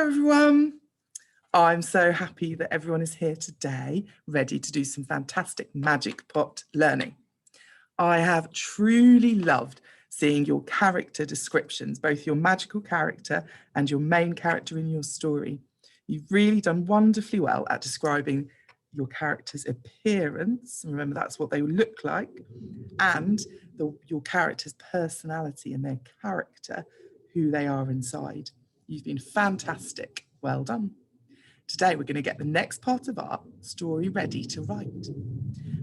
everyone. I'm so happy that everyone is here today, ready to do some fantastic Magic Pot learning. I have truly loved seeing your character descriptions, both your magical character and your main character in your story. You've really done wonderfully well at describing your character's appearance. Remember, that's what they look like, and your character's personality and their character, who they are inside. You've been fantastic. Well done. Today, we're going to get the next part of our story ready to write.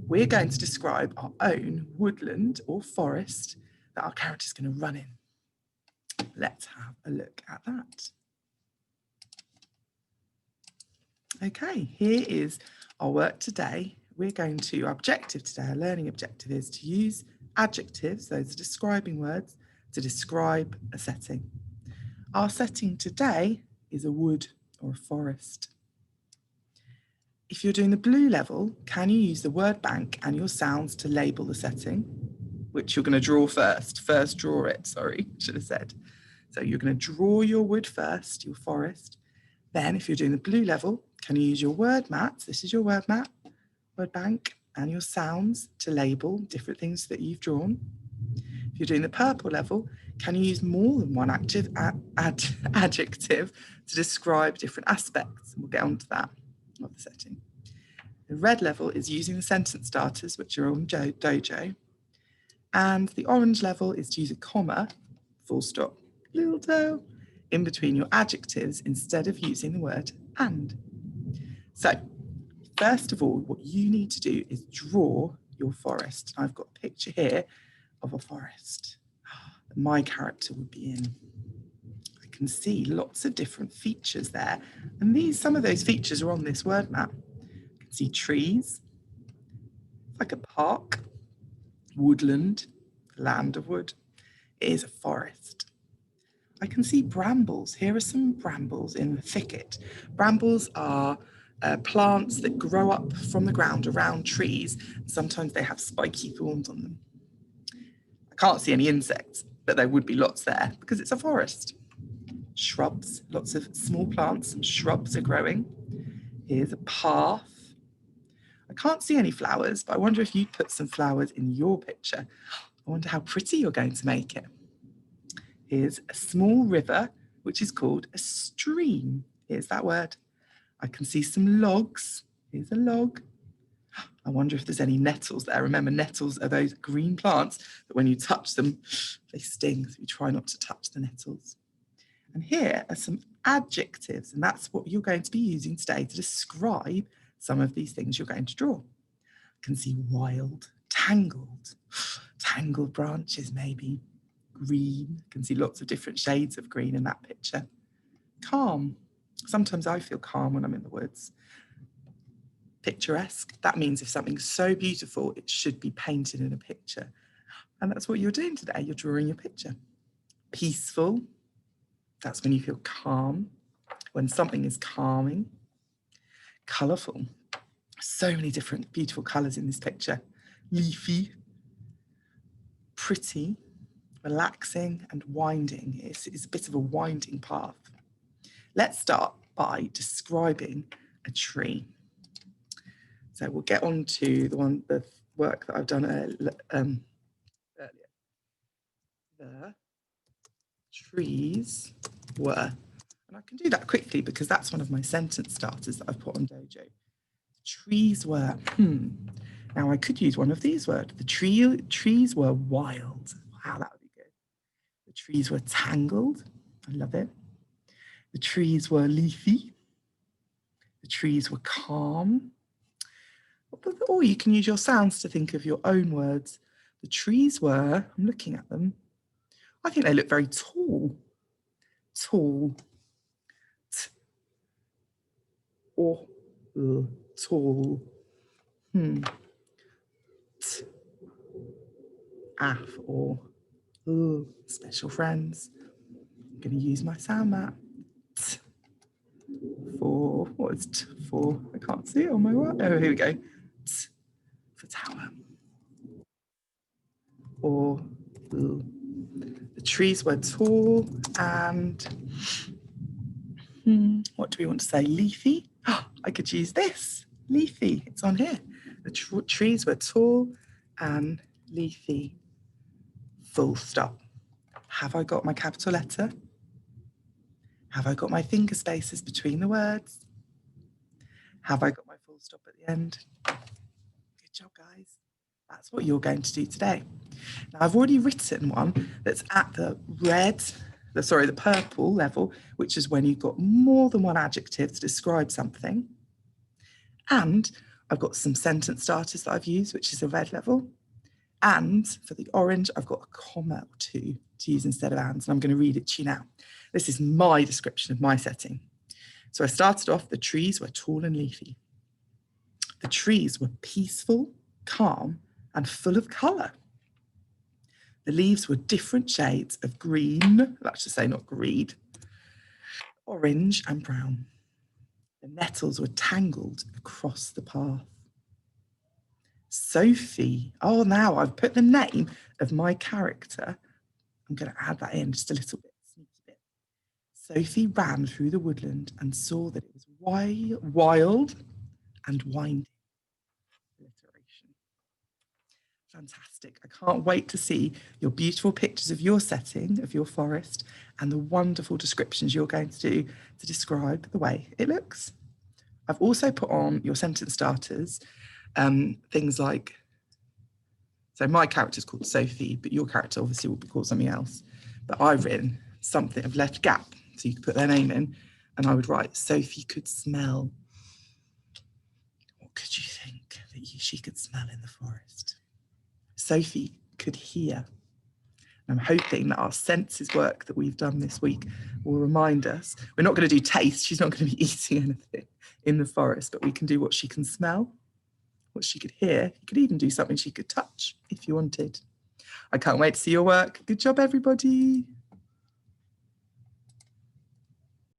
We're going to describe our own woodland or forest that our character's going to run in. Let's have a look at that. Okay, here is our work today. Our objective today, our learning objective, is to use adjectives, those are describing words, to describe a setting. Our setting today is a wood or a forest. If you're doing the blue level, can you use the word bank and your sounds to label the setting, which you're going to draw first? First draw it, sorry, should have said. So you're going to draw your wood first, your forest. Then if you're doing the blue level, can you use your word mat? This is your word mat, word bank, and your sounds to label different things that you've drawn. If you're doing the purple level, can you use more than one adjective to describe different aspects? And we'll get on to that of the setting. The red level is using the sentence starters, which are on Dojo. And the orange level is to use a comma, full stop, little toe, in between your adjectives instead of using the word and. So, first of all, what you need to do is draw your forest. I've got a picture here of a forest that my character would be in. I can see lots of different features there. And some of those features are on this word map. You can see trees, like a park, woodland, land of wood. It is a forest. I can see brambles. Here are some brambles in the thicket. Brambles are plants that grow up from the ground around trees. Sometimes they have spiky thorns on them. I can't see any insects, but there would be lots there because it's a forest. Shrubs, lots of small plants and shrubs are growing. Here's a path. I can't see any flowers, but I wonder if you'd put some flowers in your picture. I wonder how pretty you're going to make it. Here's a small river, which is called a stream. Here's that word. I can see some logs. Here's a log. I wonder if there's any nettles there. Remember, nettles are those green plants that when you touch them, they sting. So you try not to touch the nettles. And here are some adjectives, and that's what you're going to be using today to describe some of these things you're going to draw. I can see wild, tangled branches maybe, green. I can see lots of different shades of green in that picture. Calm. Sometimes I feel calm when I'm in the woods. Picturesque. That means if something's so beautiful, it should be painted in a picture. And that's what you're doing today. You're drawing your picture. Peaceful. That's when you feel calm, when something is calming. Colourful. So many different beautiful colours in this picture. Leafy. Pretty. Relaxing and winding. It's a bit of a winding path. Let's start by describing a tree. So we'll get on to the work that I've done earlier. The trees were, and I can do that quickly because that's one of my sentence starters that I've put on Dojo. The trees were, Now I could use one of these words. The trees were wild. Wow, that would be good. The trees were tangled. I love it. The trees were leafy. The trees were calm. Or you can use your sounds to think of your own words. The trees were, I'm looking at them, I think they look very tall. Tall. Tall. Af or special friends. I'm going to use my sound map. For, what is t for? I can't see it on my work. Oh, here we go. T for tower. Or the trees were tall and What do we want to say? Leafy? Oh, I could use this. Leafy, it's on here. The trees were tall and leafy. Full stop. Have I got my capital letter? Have I got my finger spaces between the words? Have I got my full stop at the end? Good job, guys. That's what you're going to do today. Now, I've already written one that's at the purple level, which is when you've got more than one adjective to describe something. And I've got some sentence starters that I've used, which is a red level. And for the orange, I've got a comma or two to use instead of ands, and I'm going to read it to you now. This is my description of my setting. So I started off, the trees were tall and leafy. The trees were peaceful, calm, and full of colour. The leaves were different shades of green, that's to say not green, orange and brown. The nettles were tangled across the path. Sophie, oh, now I've put the name of my character. I'm going to add that in just a little bit, sneaky bit. Sophie ran through the woodland and saw that it was wild and winding. Alliteration. Fantastic. I can't wait to see your beautiful pictures of your setting, of your forest, and the wonderful descriptions you're going to do to describe the way it looks. I've also put on your sentence starters, things like, so my character's called Sophie, but your character obviously will be called something else. But I've written something, I've left gap, so you could put their name in, and I would write, Sophie could smell. What could you think that she could smell in the forest? Sophie could hear. And I'm hoping that our senses work that we've done this week will remind us. We're not going to do taste. She's not going to be eating anything in the forest, but we can do what she can smell, what she could hear. You could even do something she could touch if you wanted. I can't wait to see your work. Good job, everybody.